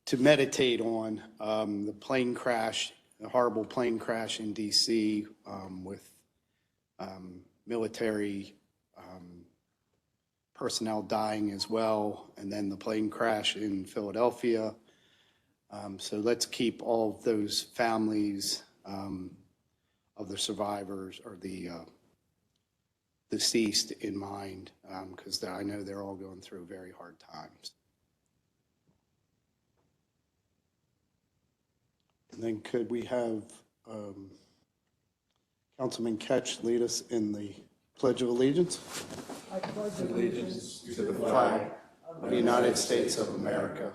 to meditate on the plane crash, the horrible plane crash in DC with military personnel dying as well, and then the plane crash in Philadelphia. So let's keep all of those families of the survivors or the deceased in mind, because I know they're all going through very hard times. And then could we have Councilman Ketch lead us in the Pledge of Allegiance? I pledge allegiance To the flag of the United States of America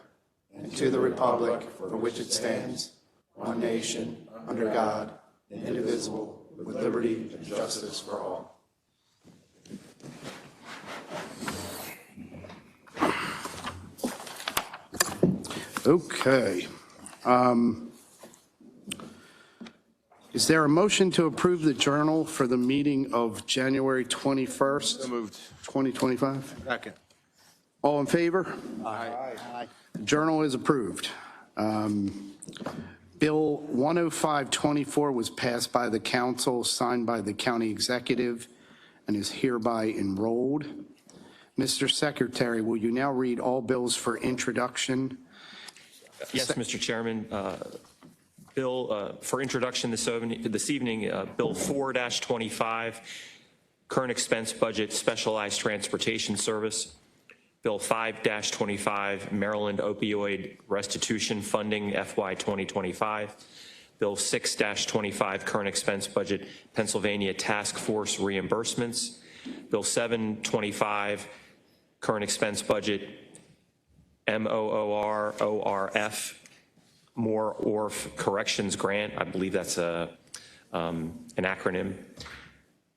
and to the republic for which it stands, one nation, under God, indivisible, with liberty and justice for all. Okay. Is there a motion to approve the journal for the meeting of January 21st? So moved. 2025? Second. All in favor? Aye. The journal is approved. Bill 10524 was passed by the council, signed by the county executive, and is hereby enrolled. Mr. Secretary, will you now read all bills for introduction? Yes, Mr. Chairman. Bill for introduction this evening, Bill 4-25, current expense budget, specialized transportation service. Bill 5-25, Maryland opioid restitution funding, FY 2025. Bill 6-25, current expense budget, Pennsylvania task force reimbursements. Bill 7-25, current expense budget, MOOR-ORF, Moore Orf Corrections Grant. I believe that's an acronym.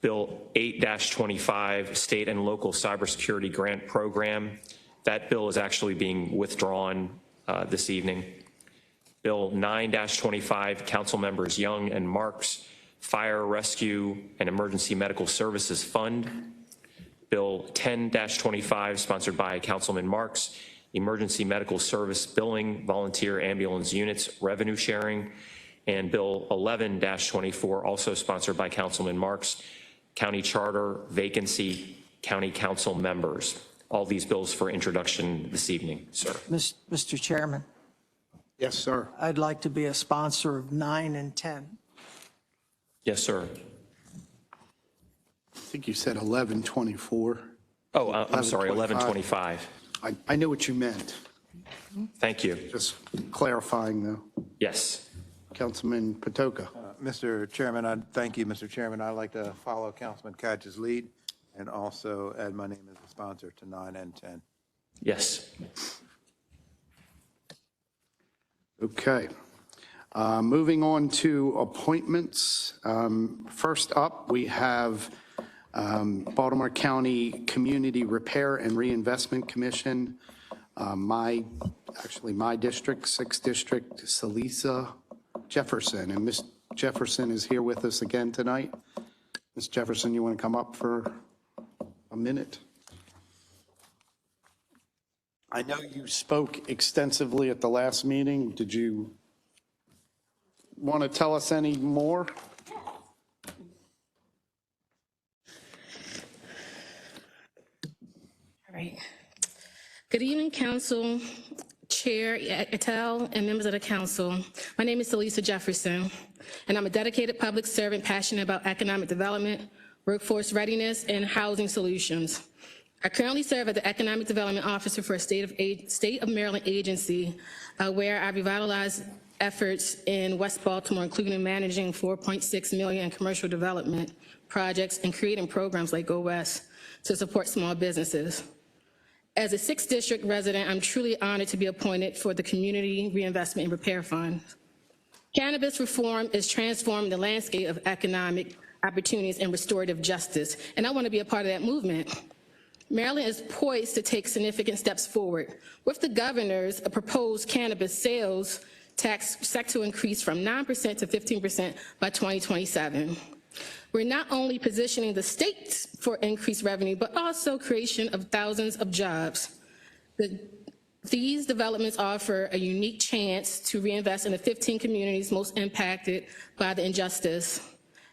Bill 8-25, State and Local Cybersecurity Grant Program. That bill is actually being withdrawn this evening. Bill 9-25, Council Members Young and Marks, Fire, Rescue, and Emergency Medical Services Fund. Bill 10-25, sponsored by Councilman Marks, Emergency Medical Service Billing, Volunteer Ambulance Units Revenue Sharing. And Bill 11-24, also sponsored by Councilman Marks, County Charter Vacancy County Council Members. All these bills for introduction this evening, sir. Mr. Chairman, Yes, sir. I'd like to be a sponsor of 9 and 10. Yes, sir. I think you said 1124. Oh, I'm sorry, 11-25. I know what you meant. Thank you. Just clarifying, though. Yes. Councilman Patoka. Mr. Chairman, thank you, Mr. Chairman. I'd like to follow Councilman Catch's lead and also add my name as a sponsor to 9 and 10. Yes. Okay. Moving on to appointments. First up, we have Baltimore County Community Repair and Reinvestment Commission. My district, 6th District, Salisa Jefferson. And Ms. Jefferson is here with us again tonight. Ms. Jefferson, you want to come up for a minute? I know you spoke extensively at the last meeting. Did you want to tell us any more? All right. Good evening, Council, Chair Etel, and members of the Council. My name is Salisa Jefferson, and I'm a dedicated public servant passionate about economic development, workforce readiness, and housing solutions. I currently serve as the Economic Development Officer for a State of Maryland agency where I revitalize efforts in West Baltimore, including managing $4.6 million in commercial development projects and creating programs like Go West to support small businesses. As a 6th District resident, I'm truly honored to be appointed for the Community Reinvestment and Repair Fund. Cannabis reform is transforming the landscape of economic opportunities and restorative justice, and I want to be a part of that movement. Maryland is poised to take significant steps forward. With the governor's proposed cannabis sales tax set to increase from 9% to 15% by 2027. We're not only positioning the state for increased revenue, but also creation of thousands of jobs. The These developments offer a unique chance to reinvest in the 15 communities most impacted by the injustice.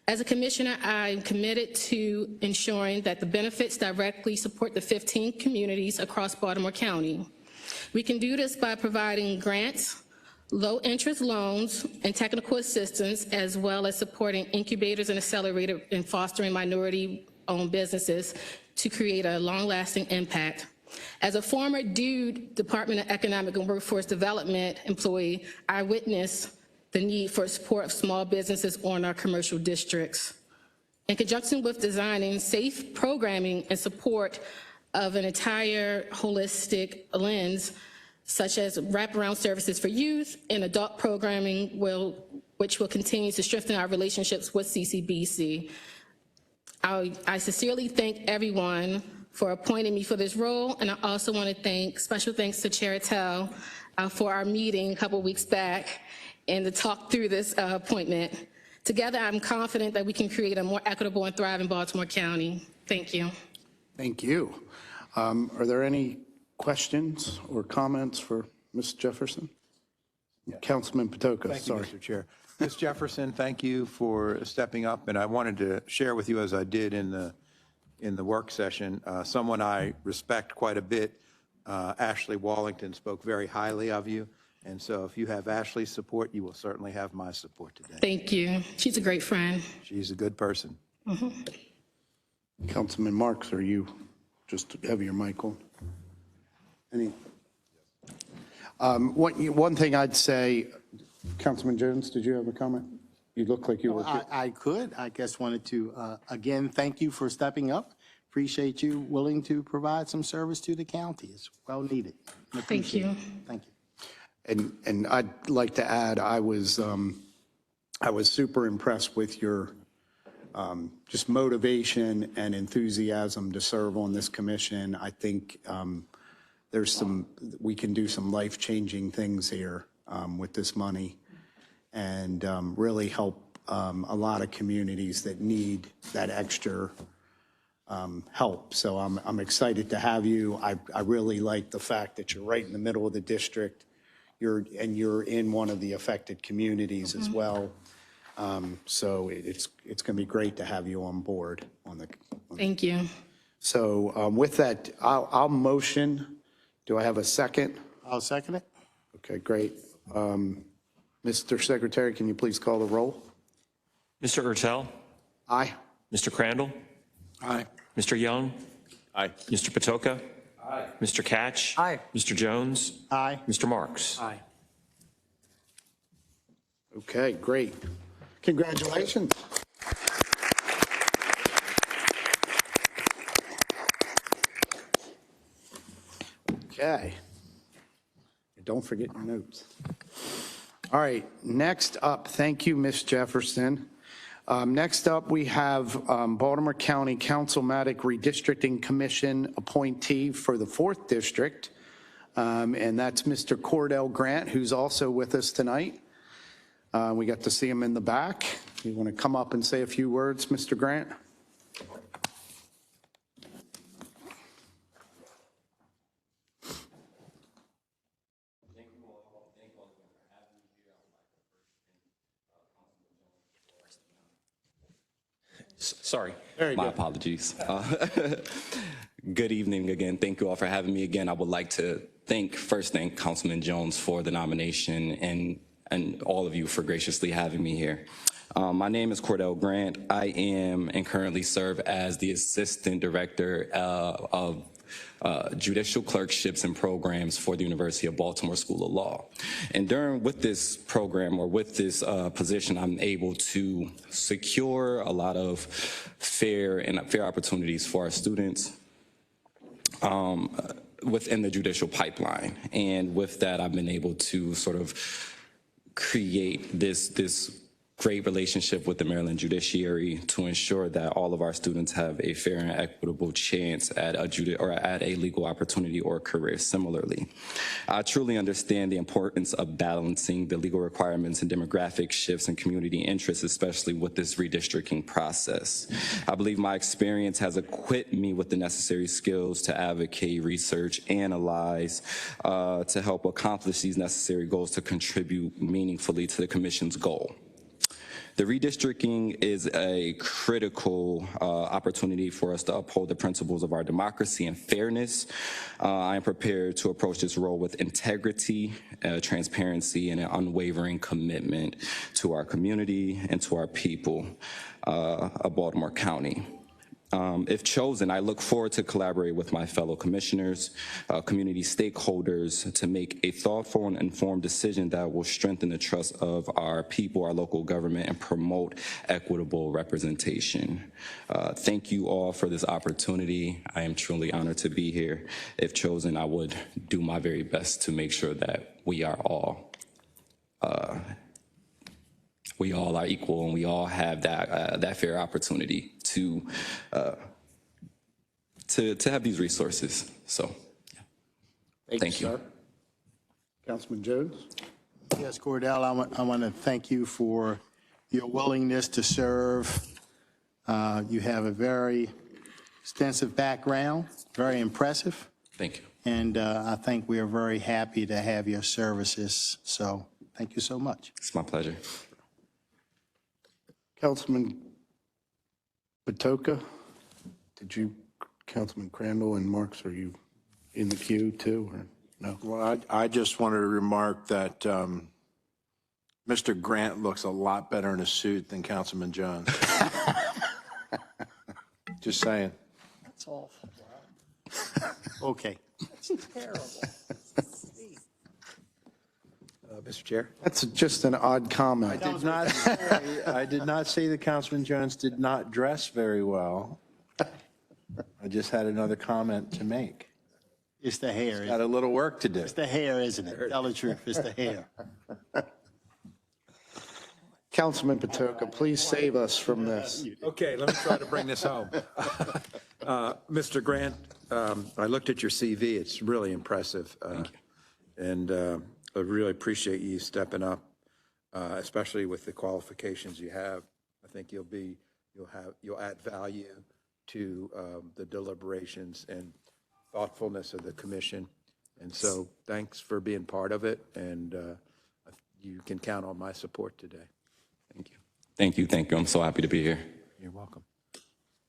As a commissioner, I'm committed to ensuring that the benefits directly support the 15 communities across Baltimore County. We can do this by providing grants, low-interest loans, and technical assistance, as well as supporting incubators and accelerators and fostering minority-owned businesses to create a long-lasting impact. As a former DUDE, Department of Economic and Workforce Development employee, I witnessed the need for support of small businesses on our commercial districts. In conjunction with designing safe programming and support of an entire holistic lens, such as wraparound services for youth and adult programming, which will continue to strengthen our relationships with CCBC. I sincerely thank everyone for appointing me for this role, and I also want to thank, special thanks to Chair Attell for our meeting a couple weeks back and to talk through this appointment. Together, I'm confident that we can create a more equitable and thriving Baltimore County. Thank you. Thank you. Are there any questions or comments for Ms. Jefferson? Councilman Patoka, Thank you, sorry. Mr. Chair. Ms. Jefferson, thank you for stepping up, and I wanted to share with you, as I did in the work session, someone I respect quite a bit, Ashley Wallington, spoke very highly of you, and so if you have Ashley's support, you will certainly have my support today. Thank you. She's a great friend. She's a good person. Councilman Marks, are you, just have your mic on? Any? One thing I'd say, Councilman Jones, did you have a comment? You look like you were. I could. I just wanted to, again, thank you for stepping up. Appreciate you willing to provide some service to the county. It's well needed. Thank you. Thank you. And I'd like to add, I was super impressed with your just motivation and enthusiasm to serve on this commission. I think we can do some life-changing things here with this money and really help a lot of communities that need that extra help. So I'm excited to have you. I really like the fact that you're right in the middle of the district. You're in one of the affected communities as well. So it's going to be great to have you on board on the. Thank you. So with that, I'll motion. Do I have a second? I'll second it. Okay, great. Mr. Secretary, can you please call the roll? Mr. Ertel, Aye. Mr. Crandall, Aye. Mr. Young, Aye. Mr. Patoka, Mr. Catch. Aye. Mr. Jones. Aye. Mr. Marks. Aye. Okay, great. Congratulations. Okay. Don't forget your notes. All right, next up, thank you, Ms. Jefferson. Next up, we have Baltimore County Councilmatic Redistricting Commission appointee for the 4th District, and that's Mr. Cordell Grant, who's also with us tonight. We got to see him in the back. You want to come up and say a few words, Mr. Grant? Sorry. My apologies. Good evening again. Thank you all for having me again. I would like to first thank Councilman Jones for the nomination and all of you for graciously having me here. My name is Cordell Grant. I am and currently serve as the Assistant Director of Judicial Clerkships and Programs for the University of Baltimore School of Law. And with this program or with this position, I'm able to secure a lot of fair opportunities for our students within the judicial pipeline. And with that, I've been able to sort of create this great relationship with the Maryland judiciary to ensure that all of our students have a fair and equitable chance at a legal opportunity or career similarly. I truly understand the importance of balancing the legal requirements and demographic shifts and community interests, especially with this redistricting process. I believe my experience has equipped me with the necessary skills to advocate, research, analyze, to help accomplish these necessary goals to contribute meaningfully to the Commission's goal. The redistricting is a critical opportunity for us to uphold the principles of our democracy and fairness. I am prepared to approach this role with integrity, transparency, and an unwavering commitment to our community and to our people of Baltimore County. If chosen, I look forward to collaborate with my fellow commissioners, community stakeholders to make a thoughtful and informed decision that will strengthen the trust of our people, our local government, and promote equitable representation. Thank you all for this opportunity. I am truly honored to be here. If chosen, I would do my very best to make sure that we all are equal and we all have that fair opportunity to have these resources. So, yeah. Thank you. Sir. Councilman Jones? Yes, Cordell, I want to thank you for your willingness to serve. You have a very extensive background, very impressive. Thank you. And I think we are very happy to have your services. So thank you so much. It's my pleasure. Councilman Patoka, Councilman Crandall and Marks, are you in the queue too, or no? Well, I just wanted to remark that Mr. Grant looks a lot better in a suit than Councilman Jones. Just saying. That's awful. Okay. That's terrible. Mr. Chair? That's just an odd comment. I did not say that Councilman Jones did not dress very well. I just had another comment to make. It's the hair. Got a little work to do. It's the hair, isn't it? Tell the truth, it's the hair. Councilman Patoka, please save us from this. Okay, let me try to bring this home. Mr. Grant, I looked at your CV. It's really impressive. Thank you. And I really appreciate you stepping up, especially with the qualifications you have. I think you'll add value to the deliberations and thoughtfulness of the commission. And so thanks for being part of it. And you can count on my support today. Thank you. Thank you. Thank you. I'm so happy to be here. You're welcome.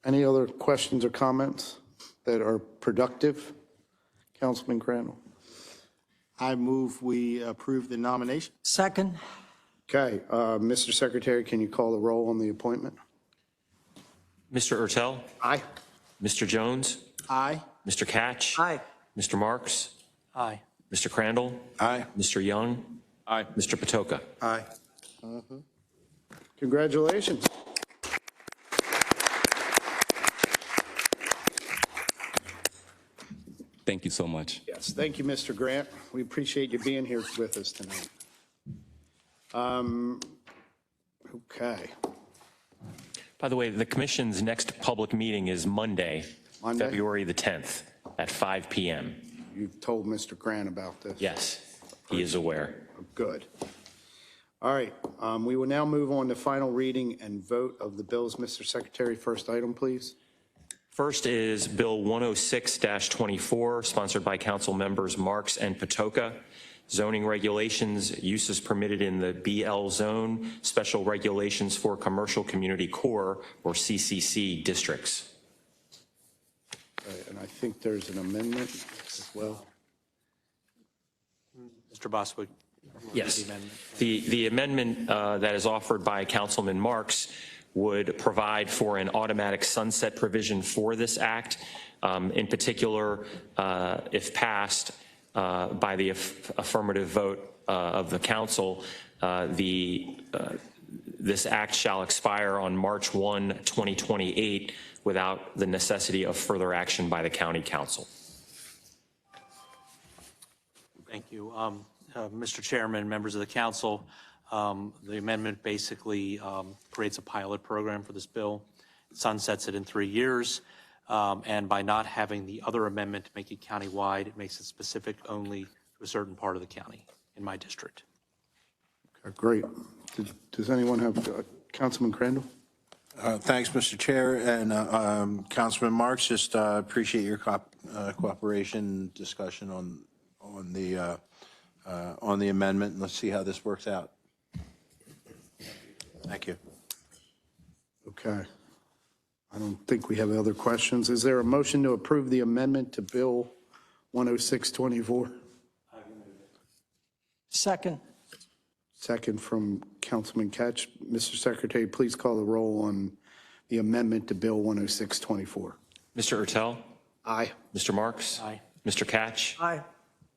Any other questions or comments that are productive? Councilman Crandall? I move we approve the nomination. Second? Okay, Mr. Secretary, can you call the roll on the appointment? Mr. Ertel? Aye. Mr. Jones? Aye. Mr. Catch? Aye. Mr. Marks? Aye. Mr. Crandall? Aye. Mr. Young? Aye. Mr. Patoka? Aye. Congratulations. Thank you so much. Yes, thank you, Mr. Grant. We appreciate you being here with us tonight. Okay. By the way, the commission's next public meeting is Monday, Monday? February the 10th at 5 p.m. You've told Mr. Grant about this? Yes, he is aware. Good. All right, we will now move on to final reading and vote of the bills. Mr. Secretary, first item, please. First is Bill 106-24, sponsored by Council members Marks and Patoka. Zoning regulations, uses permitted in the BL zone, special regulations for commercial community core or CCC districts. And I think there's an amendment as well. Mr. Boswick. Yes. The amendment that is offered by Councilman Marks would provide for an automatic sunset provision for this act. In particular, if passed by the affirmative vote of the council, this act shall expire on March 1, 2028 without the necessity of further action by the county council. Thank you. Mr. Chairman, members of the council, The amendment basically creates a pilot program for this bill, sunsets it in 3 years, and by not having the other amendment to make it countywide, it makes it specific only to a certain part of the county in my district. Great. Does anyone have, Councilman Crandall? Thanks, Mr. Chair, and Councilman Marks, just appreciate your cooperation and discussion on the amendment, and let's see how this works out. Thank you. Okay. I don't think we have other questions. Is there a motion to approve the amendment to Bill 10624? Second. Second from Councilman Ketch. Mr. Secretary, please call the roll on the amendment to Bill 10624. Mr. Ertel? Aye. Mr. Marks? Aye. Mr. Catch? Aye.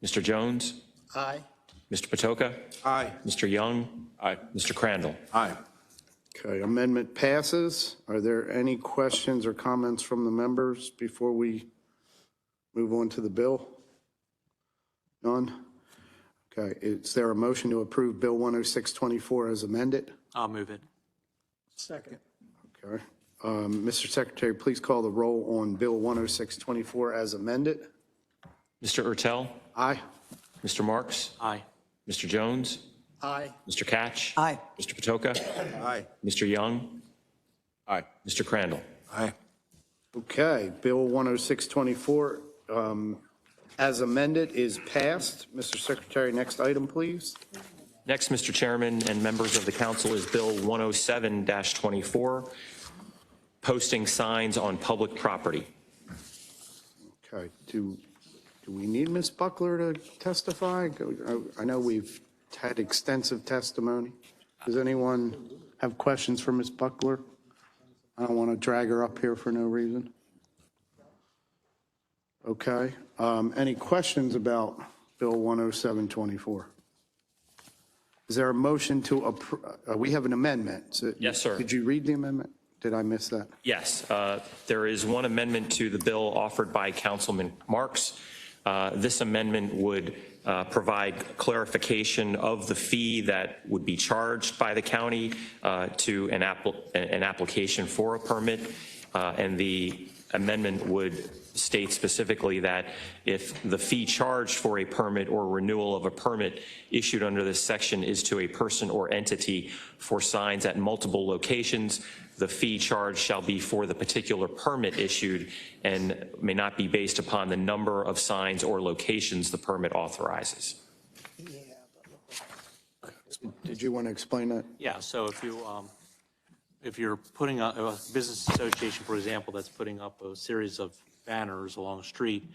Mr. Jones? Aye. Mr. Patoka? Aye. Mr. Young? Aye. Mr. Crandall? Aye. Okay, amendment passes. Are there any questions or comments from the members before we move on to the bill? None? Okay, is there a motion to approve Bill 10624 as amended? I'll move it. Second. Okay. Mr. Secretary, please call the roll on Bill 10624 as amended. Mr. Ertel? Aye. Mr. Marks? Aye. Mr. Jones? Aye. Mr. Catch? Aye. Mr. Patoka? Aye. Mr. Young? Aye. Mr. Crandall? Aye. Okay, Bill 10624 as amended is passed. Mr. Secretary, next item, please. Next, Mr. Chairman and members of the council, is Bill 107-24, posting signs on public property. Okay, do we need Ms. Buckler to testify? I know we've had extensive testimony. Does anyone have questions for Ms. Buckler? I don't want to drag her up here for no reason. Okay, any questions about Bill 10724? Is there a motion to approve? We have an amendment. So- Yes, sir. Did you read the amendment? Did I miss that? Yes, there is one amendment to the bill offered by Councilman Marks. This amendment would provide clarification of the fee that would be charged by the county to an application for a permit. And the amendment would state specifically that if the fee charged for a permit or renewal of a permit issued under this section is to a person or entity for signs at multiple locations, the fee charged shall be for the particular permit issued and may not be based upon the number of signs or locations the permit authorizes. Did you want to explain that? Yeah, so if you're putting a business association, for example, that's putting up a series of banners along a street,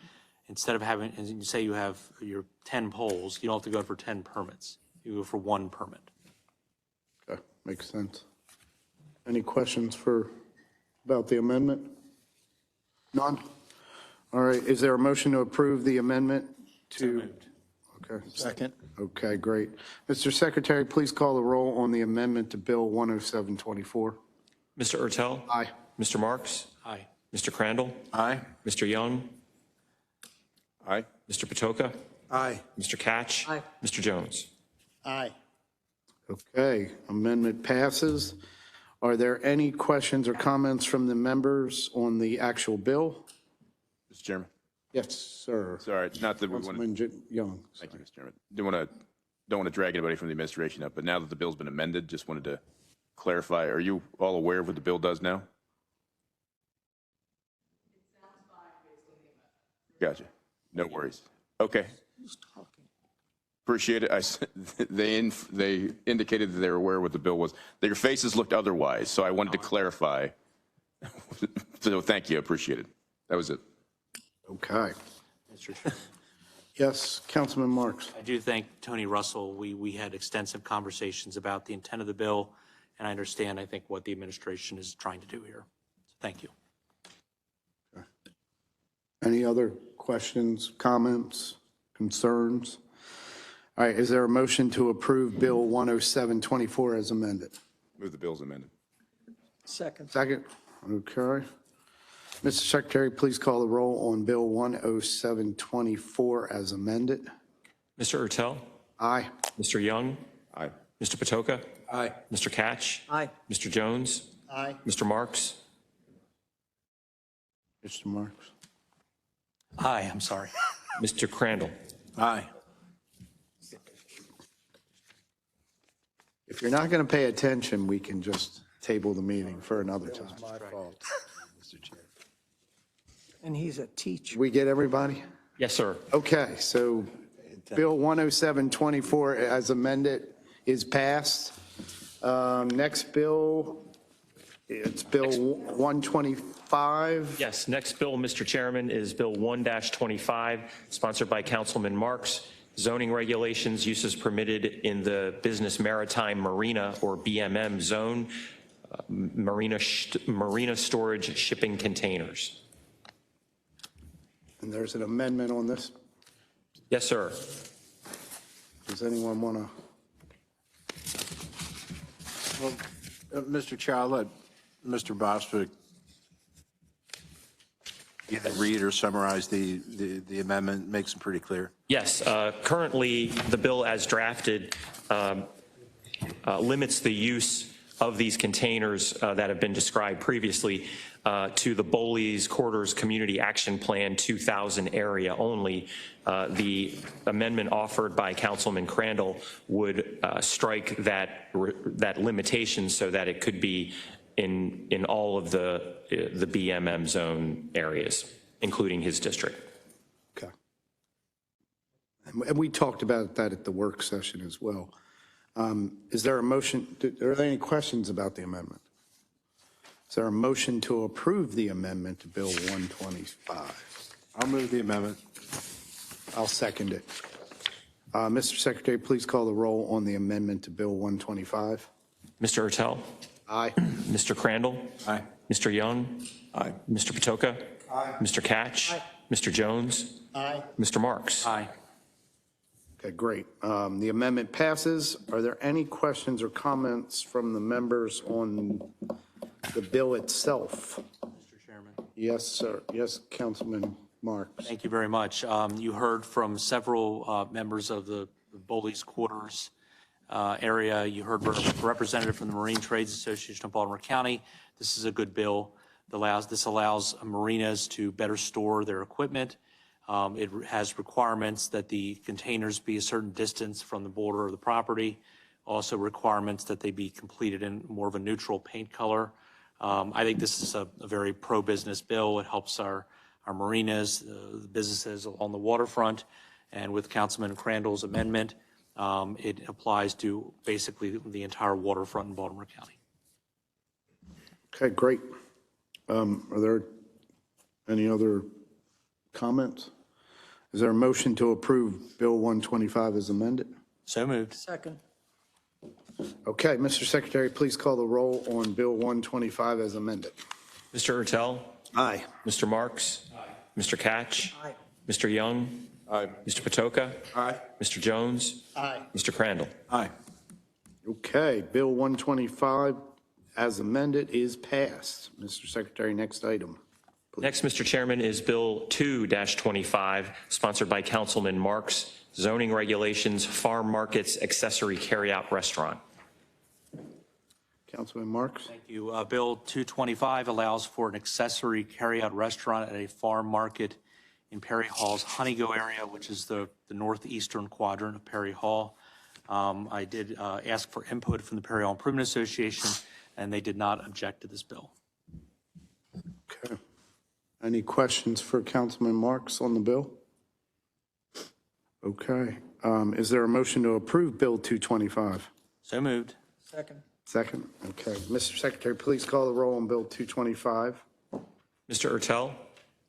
instead of having, and you say you have your 10 poles, you don't have to go for 10 permits. You go for 1 permit. Okay, makes sense. Any questions about the amendment? None? All right, is there a motion to approve the amendment to? Okay. Second. Okay, great. Mr. Secretary, please call the roll on the amendment to Bill 10724. Mr. Ertel? Aye. Mr. Marks? Aye. Mr. Crandall? Aye. Mr. Young? Aye. Mr. Patoka? Aye. Mr. Catch? Aye. Mr. Jones? Aye. Okay, amendment passes. Are there any questions or comments from the members on the actual bill? Mr. Chairman, Yes, sir. sorry, not that we want to, Councilman Young. thank you, Mr. Chairman. Don't want to drag anybody from the administration up, but now that the bill's been amended, just wanted to clarify, are you all aware of what the bill does now? Gotcha. No worries. Okay. Appreciate it. They indicated that they were aware of what the bill was. Their faces looked otherwise, so I wanted to clarify. So thank you, appreciate it. That was it. Okay. Mr. Chairman. Yes, Councilman Marks. I do thank Tony Russell. We had extensive conversations about the intent of the bill, and I understand, I think, what the administration is trying to do here. So thank you. Any other questions, comments, concerns? All right, is there a motion to approve Bill 10724 as amended? Move the bill's amended. Second. Second? Okay. Mr. Secretary, please call the roll on Bill 10724 as amended. Mr. Ertel? Aye. Mr. Young? Aye. Mr. Patoka? Aye. Mr. Catch? Aye. Mr. Jones? Aye. Mr. Marks? Mr. Marks? Aye, I'm sorry. Mr. Crandall? Aye. If you're not going to pay attention, we can just table the meeting for another time. My fault, Mr. Chair. And he's a teacher. We get everybody? Yes, sir. Okay, so Bill 10724 as amended is passed. Next bill, it's Bill 125. Yes, next bill, Mr. Chairman, is Bill 1-25, sponsored by Councilman Marks. Zoning regulations, uses permitted in the Business Maritime Marina or BMM zone, marina storage shipping containers. And there's an amendment on this. Yes, sir. Does anyone want to? Well, Mr. Chair, I'll let Mr. Bostwick either read or summarize the amendment, makes it pretty clear. Yes, currently the bill as drafted limits the use of these containers that have been described previously to the Bowleys Quarters Community Action Plan 2000 area only. The amendment offered by Councilman Crandall would strike that limitation so that it could be in all of the BMM zone areas, including his district. Okay. And we talked about that at the work session as well. Is there a motion? Are there any questions about the amendment? Is there a motion to approve the amendment to Bill 125? I'll move the amendment. I'll second it. Mr. Secretary, please call the roll on the amendment to Bill 125. Mr. Ertel? Aye. Mr. Crandall? Aye. Mr. Young? Aye. Mr. Patoka? Aye. Mr. Catch? Mr. Jones? Aye. Mr. Marks? Aye. Okay, great. The amendment passes. Are there any questions or comments from the members on the bill itself? Mr. Chairman. Yes, sir. Yes, Councilman Marks. Thank you very much. You heard from several members of the Bowleys Quarters area. You heard a representative from the Marine Trades Association of Baltimore County. This is a good bill. This allows marinas to better store their equipment. It has requirements that the containers be a certain distance from the border of the property. Also requirements that they be completed in more of a neutral paint color. I think this is a very pro-business bill. It helps our marinas, the businesses on the waterfront. And with Councilman Crandall's amendment, it applies to basically the entire waterfront in Baltimore County. Okay, great. Are there any other comments? Is there a motion to approve Bill 125 as amended? So moved. Second. Okay, Mr. Secretary, please call the roll on Bill 125 as amended. Mr. Ertel? Aye. Mr. Marks? Mr. Catch? Aye. Mr. Young? Aye. Mr. Patoka? Aye. Mr. Jones? Aye. Mr. Crandall? Aye. Okay, Bill 125 as amended is passed. Mr. Secretary, next item. Next, Mr. Chairman, is Bill 2-25, sponsored by Councilman Marks, zoning regulations, farm markets, accessory carryout restaurant. Councilman Marks? Thank you. Bill 225 allows for an accessory carryout restaurant at a farm market in Perry Hall's Honeygo area, which is the northeastern quadrant of Perry Hall. I did ask for input from the Perry Hall Improvement Association, and they did not object to this bill. Okay. Any questions for Councilman Marks on the bill? Okay. Is there a motion to approve Bill 225? So moved. Second. Second? Okay. Mr. Secretary, please call the roll on Bill 225. Mr. Ertel?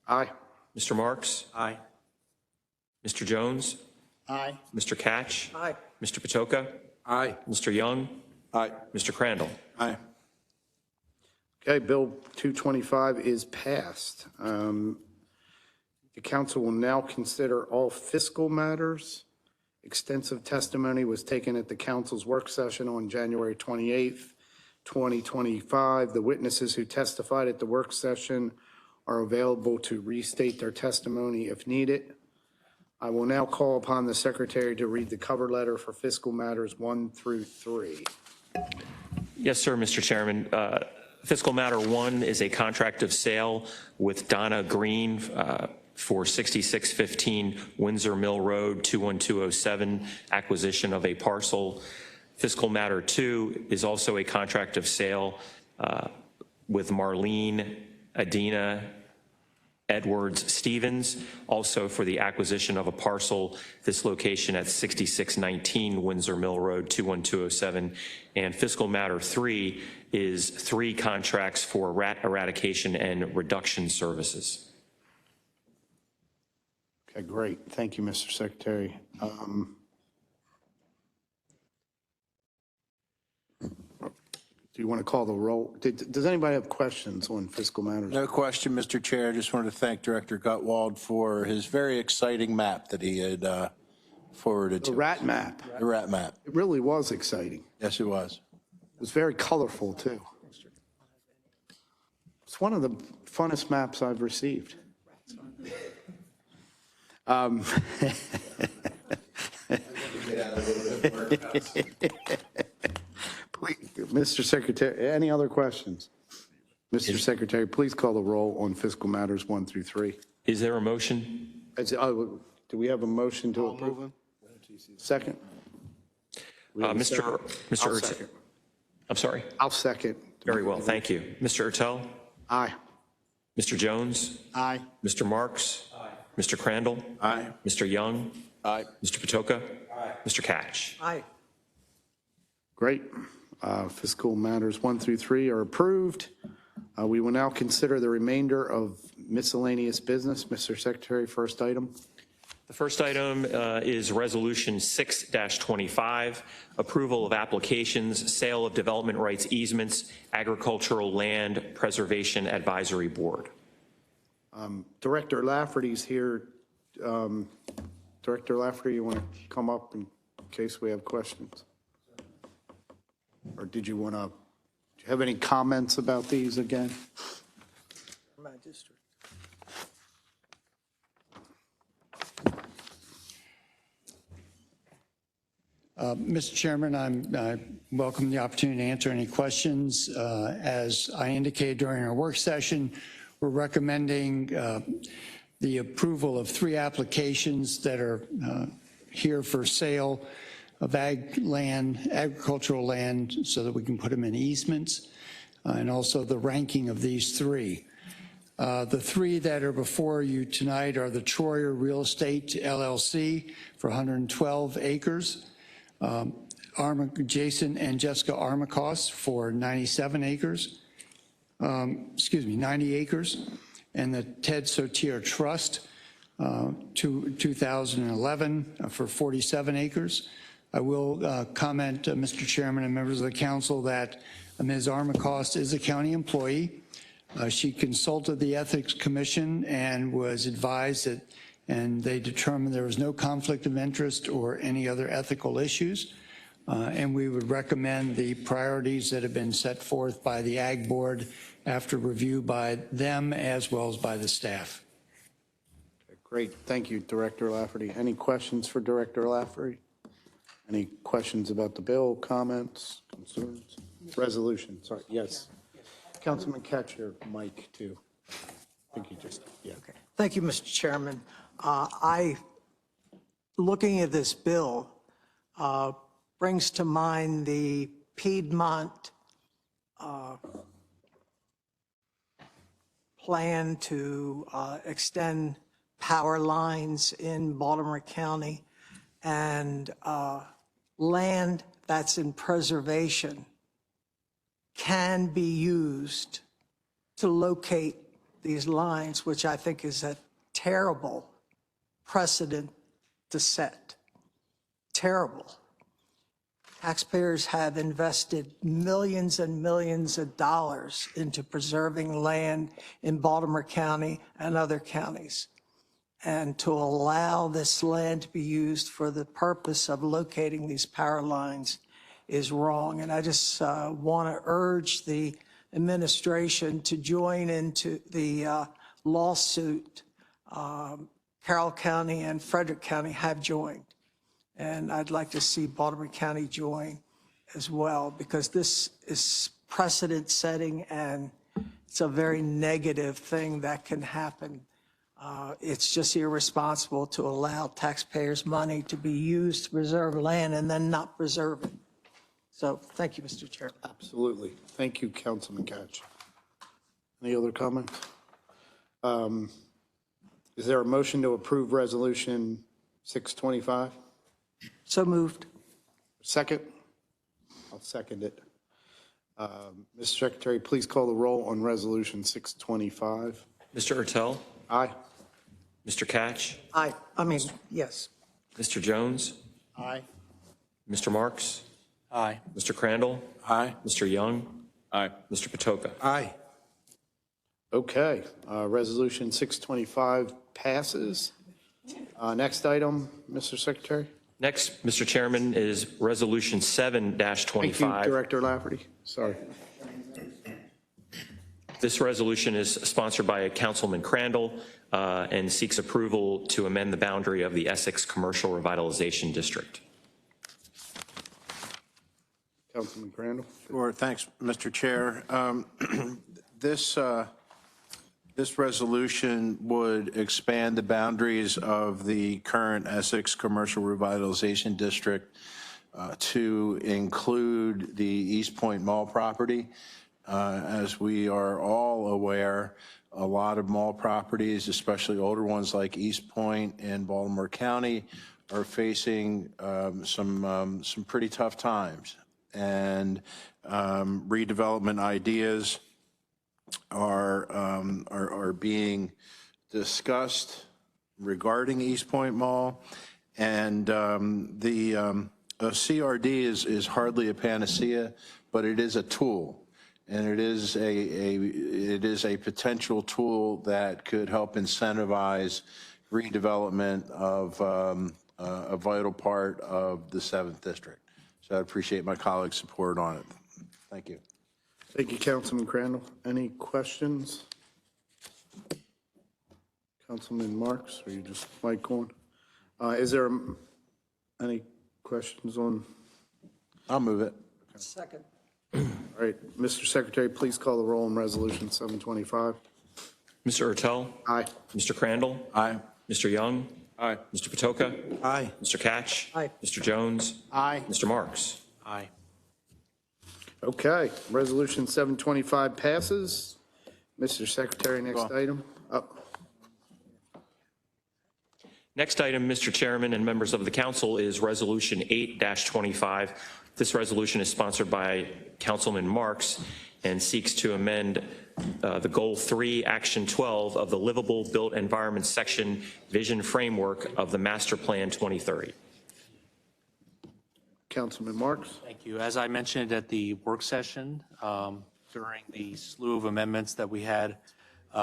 Aye. Mr. Marks? Aye. Mr. Jones? Aye. Mr. Catch? Aye. Mr. Patoka? Aye. Mr. Young? Aye. Mr. Crandall? Aye. Okay, Bill 225 is passed. The council will now consider all fiscal matters. Extensive testimony was taken at the council's work session on January 28th, 2025. The witnesses who testified at the work session are available to restate their testimony if needed. I will now call upon the secretary to read the cover letter for fiscal matters 1 through 3. Yes, sir, Mr. Chairman. Fiscal matter 1 is a contract of sale with Donna Green for 6615 Windsor Mill Road, 21207, acquisition of a parcel. Fiscal matter 2 is also a contract of sale with Marlene Adina Edwards Stevens, also for the acquisition of a parcel, this location at 6619 Windsor Mill Road, 21207. And fiscal matter 3 is 3 contracts for rat eradication and reduction services. Okay, great. Thank you, Mr. Secretary. Do you want to call the roll? Does anybody have questions on fiscal matters? No question, Mr. Chair. Just wanted to thank Director Gutwald for his very exciting map that he had forwarded to The us. rat map. The rat map. It really was exciting. Yes, it was. It was very colorful, too. It's one of the funnest maps I've received. Please, Mr. Secretary, any other questions? Mr. Secretary, please call the roll on fiscal matters 1 through 3. Is there a motion? Do we have a motion to approve? Second? Mr. I'll Ertel. second. I'm sorry. I'll second. Very well, thank you. Mr. Ertel? Aye. Mr. Jones? Aye. Mr. Marks? Mr. Crandall? Aye. Mr. Young? Aye. Mr. Patoka? Mr. Catch? Aye. Great. Fiscal matters 1 through 3 are approved. We will now consider the remainder of miscellaneous business. Mr. Secretary, first item. The first item is Resolution 6-25, approval of applications, sale of development rights easements, agricultural land preservation advisory board. Director Lafferty's here. Director Lafferty, you want to come up in case we have questions? Or did you want to, do you have any comments about these again? My district. Mr. Chairman, I welcome the opportunity to answer any questions. As I indicated during our work session, we're recommending the approval of 3 applications that are here for sale of agricultural land, so that we can put them in easements, and also the ranking of these 3. The 3 that are before you tonight are the Troyer Real Estate LLC for 112 acres, Jason and Jessica Armacost for 97 acres, 90 acres, and the Ted Sotier Trust, 2011 for 47 acres. I will comment, Mr. Chairman and members of the council, that Ms. Armacost is a county employee. She consulted the Ethics Commission and was advised that, and they determined there was no conflict of interest or any other ethical issues. And we would recommend the priorities that have been set forth by the Ag Board after review by them as well as by the staff. Great. Thank you, Director Lafferty. Any questions for Director Lafferty? Any questions about the bill, comments, concerns? Resolution, sorry, yes. Councilman Catch, your mic too. I think you just, yeah. Okay. Thank you, Mr. Chairman. Looking at this bill, brings to mind the Piedmont plan to extend power lines in Baltimore County, and land that's in preservation can be used to locate these lines, which I think is a terrible precedent to set. Terrible. Taxpayers have invested millions and millions of dollars into preserving land in Baltimore County and other counties. And to allow this land to be used for the purpose of locating these power lines is wrong. And I just want to urge the administration to join into the lawsuit Carroll County and Frederick County have joined. And I'd like to see Baltimore County join as well, because this is precedent setting and it's a very negative thing that can happen. It's just irresponsible to allow taxpayers' money to be used to preserve land and then not preserve it. So thank you, Mr. Chairman. Absolutely. Thank you, Councilman Catch. Any other comments? Is there a motion to approve Resolution 625? So moved. Second? I'll second it. Mr. Secretary, please call the roll on Resolution 625. Mr. Ertel, Aye. Mr. Catch, Yes. Mr. Jones, Aye. Mr. Marks, Aye. Mr. Crandall, Aye. Mr. Young, Aye. Mr. Patoka. Aye. Okay, Resolution 625 passes. Next item, Mr. Secretary. Next, Mr. Chairman, is Resolution Thank you, 7-25. Director Lafferty. Sorry. This resolution is sponsored by Councilman Crandall and seeks approval to amend the boundary of the Essex Commercial Revitalization District. Councilman Crandall. Sure, thanks, Mr. Chair. This resolution would expand the boundaries of the current Essex Commercial Revitalization District to include the East Point Mall property. As we are all aware, a lot of mall properties, especially older ones like East Point and Baltimore County, are facing some pretty tough times. And redevelopment ideas are being discussed regarding East Point Mall, and the CRD is hardly a panacea, but it is a tool, and it is a potential tool that could help incentivize redevelopment of a vital part of the 7th District. So I appreciate my colleagues' support on it. Thank you. Thank you, Councilman Crandall. Any questions? Councilman Marks, are you just mic on? Is there any questions on? I'll move it. Second. All right, Mr. Secretary, please call the roll on Resolution 725. Mr. Ertel, Aye. Mr. Crandall, Aye. Mr. Young, Aye. Mr. Patoka, Aye. Mr. Catch, Aye. Mr. Jones, Aye. Mr. Marks. Aye. Okay, Resolution 725 passes. Mr. Secretary, next item. Oh, Next item, Mr. Chairman and members of the council, is Resolution 8-25. This resolution is sponsored by Councilman Marks and seeks to amend the Goal 3, Action 12 of the Livable Built Environment Section Vision Framework of the Master Plan 2030. Councilman Marks. Thank you. As I mentioned at the work session, during the slew of amendments that we had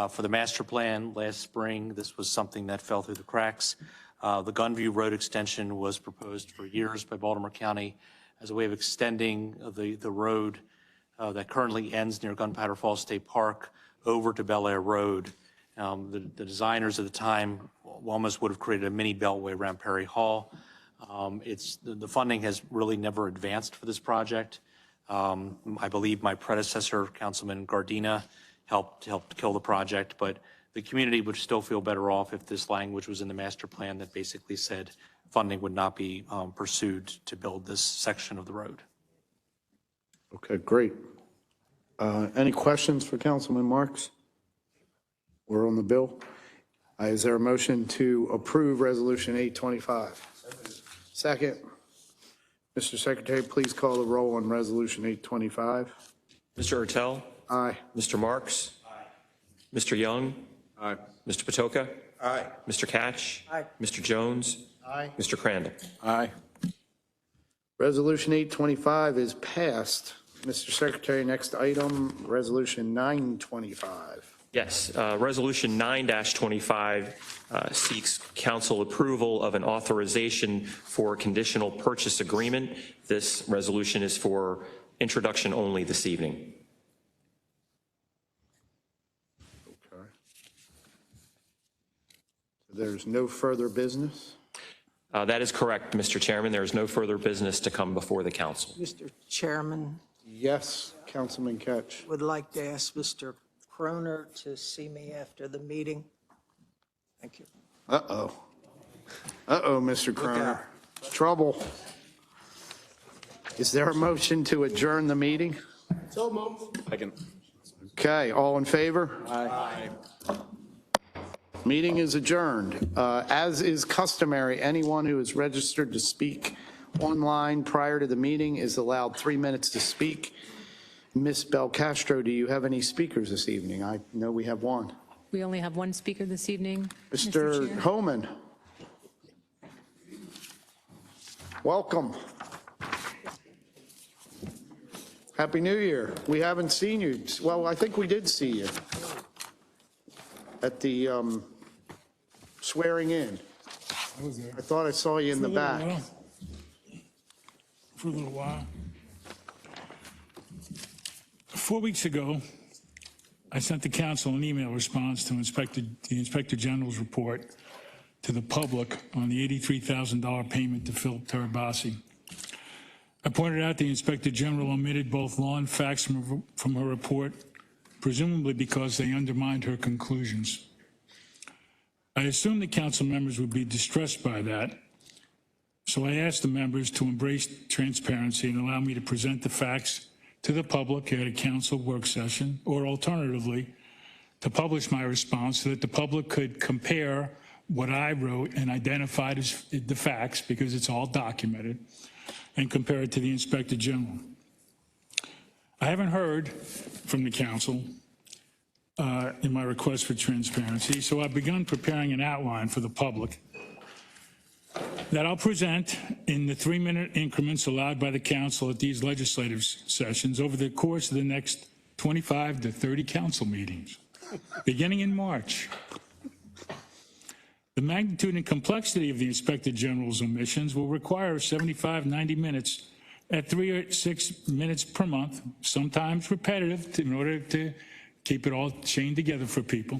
for the master plan last spring, this was something that fell through the cracks. The Gunview Road extension was proposed for years by Baltimore County as a way of extending the road that currently ends near Gunpowder Falls State Park over to Bel Air Road. The designers at the time almost would have created a mini beltway around Perry Hall. The funding has really never advanced for this project. I believe my predecessor, Councilman Gardina, helped kill the project, but the community would still feel better off if this language was in the master plan that basically said funding would not be pursued to build this section of the road. Okay, great. Any questions for Councilman Marks? We're on the bill. Is there a motion to approve Resolution 825? Second. Mr. Secretary, please call the roll on Resolution 825. Mr. Ertel, Aye. Mr. Marks, Mr. Young, Aye. Mr. Patoka, Aye. Mr. Catch, Aye. Mr. Jones, Aye. Mr. Crandall. Aye. Resolution 825 is passed. Mr. Secretary, next item, Resolution 925. Yes, Resolution 9-25 seeks council approval of an authorization for conditional purchase agreement. This resolution is for introduction only this evening. Okay. Is There's no further business. That is correct, Mr. Chairman. There is no further business to come before the council. Mr. Chairman, Yes, Councilman Ketch. would like to ask Mr. Croner to see me after the meeting. Thank you. Uh-oh. Uh-oh, Mr. Croner. Trouble. Is there a motion to adjourn the meeting? Second. Okay, all in favor? Aye. Meeting is adjourned. As is customary, anyone who is registered to speak online prior to the meeting is allowed 3 minutes to speak. Ms. Belcastro, do you have any speakers this evening? I know we have one. We only have one speaker this evening. Mr. Chair. Homan. Welcome. Happy New Year. We haven't seen you. Well, I think we did see you at the swearing in. I thought I saw you in the back. For a little while. 4 weeks ago, I sent the council an email response to the Inspector General's report to the public on the $83,000 payment to Philip Terabasi. I pointed out the Inspector General omitted both law and facts from her report, presumably because they undermined her conclusions. I assumed the council members would be distressed by that, so I asked the members to embrace transparency and allow me to present the facts to the public at a council work session, or alternatively, to publish my response so that the public could compare what I wrote and identified as the facts, because it's all documented, and compare it to the Inspector General. I haven't heard from the council in my request for transparency, so I've begun preparing an outline for the public that I'll present in the 3-minute increments allowed by the council at these legislative sessions over the course of the next 25 to 30 council meetings, beginning in March. The magnitude and complexity of the Inspector General's omissions will require 75, 90 minutes at 3 or 6 minutes per month, sometimes repetitive in order to keep it all chained together for people,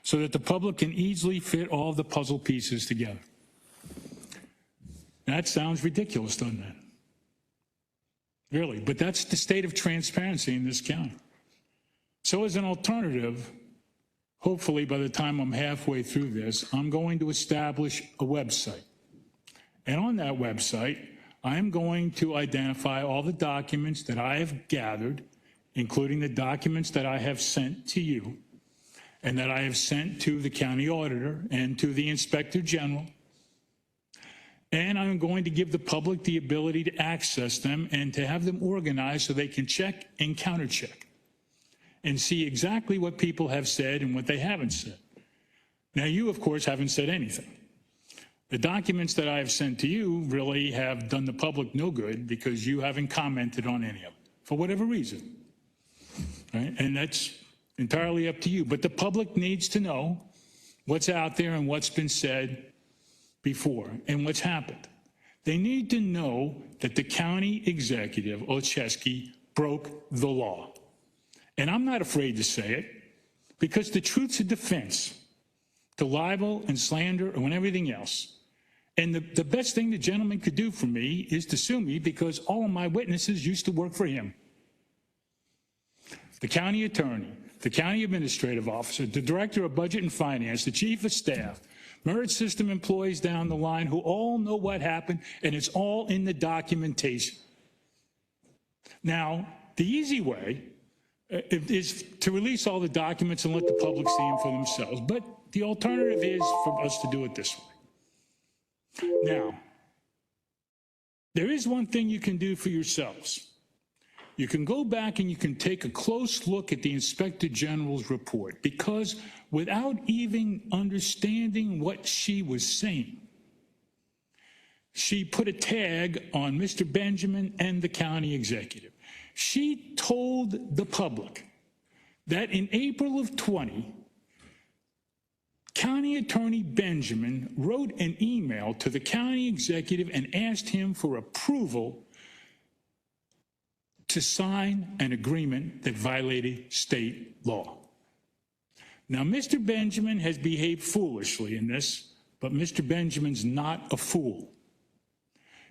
so that the public can easily fit all the puzzle pieces together. That sounds ridiculous, doesn't it? Really, but that's the state of transparency in this county. So as an alternative, hopefully by the time I'm halfway through this, I'm going to establish a website. And on that website, I'm going to identify all the documents that I have gathered, including the documents that I have sent to you and that I have sent to the county auditor and to the Inspector General. And I'm going to give the public the ability to access them and to have them organized so they can check and countercheck and see exactly what people have said and what they haven't said. Now, you, of course, haven't said anything. The documents that I have sent to you really have done the public no good because you haven't commented on any of it, for whatever reason. Right? And that's entirely up to you. But the public needs to know what's out there and what's been said before and what's happened. They need to know that the county executive, Olszewski, broke the law. And I'm not afraid to say it, because the truth's a defense to libel and slander and everything else. And the best thing the gentleman could do for me is to sue me, because all of my witnesses used to work for him. The county attorney, the county administrative officer, the director of budget and finance, the chief of staff, merit system employees down the line who all know what happened, and it's all in the documentation. Now, the easy way is to release all the documents and let the public see them for themselves. But the alternative is for us to do it this way. Now, there is one thing you can do for yourselves. You can go back and you can take a close look at the Inspector General's report, because without even understanding what she was saying, she put a tag on Mr. Benjamin and the county executive. She told the public that in April of 20, County Attorney Benjamin wrote an email to the county executive and asked him for approval to sign an agreement that violated state law. Now, Mr. Benjamin has behaved foolishly in this, but Mr. Benjamin's not a fool.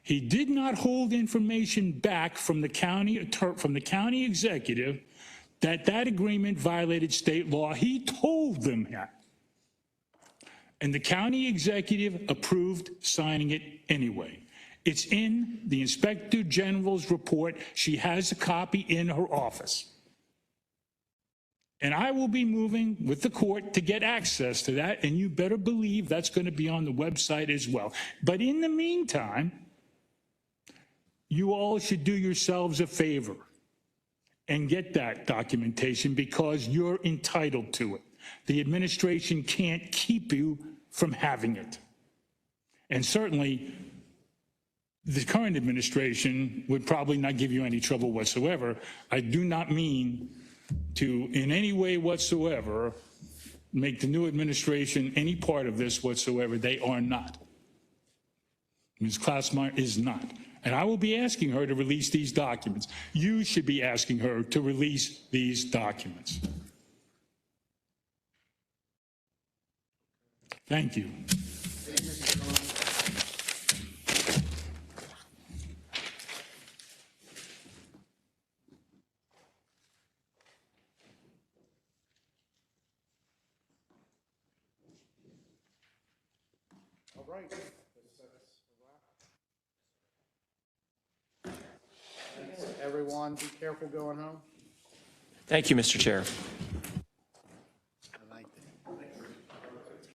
He did not hold information back from the county executive that agreement violated state law. He told them that. And the county executive approved signing it anyway. It's in the Inspector General's report. She has a copy in her office. And I will be moving with the court to get access to that, and you better believe that's going to be on the website as well. But in the meantime, you all should do yourselves a favor and get that documentation because you're entitled to it. The administration can't keep you from having it. And certainly, the current administration would probably not give you any trouble whatsoever. I do not mean to, in any way whatsoever, make the new administration any part of this whatsoever. They are not. Ms. Klausmeyer is not. And I will be asking her to release these documents. You should be asking her to release these documents. Thank you. All right. Everyone, be careful going home. Thank you, Mr. Chair.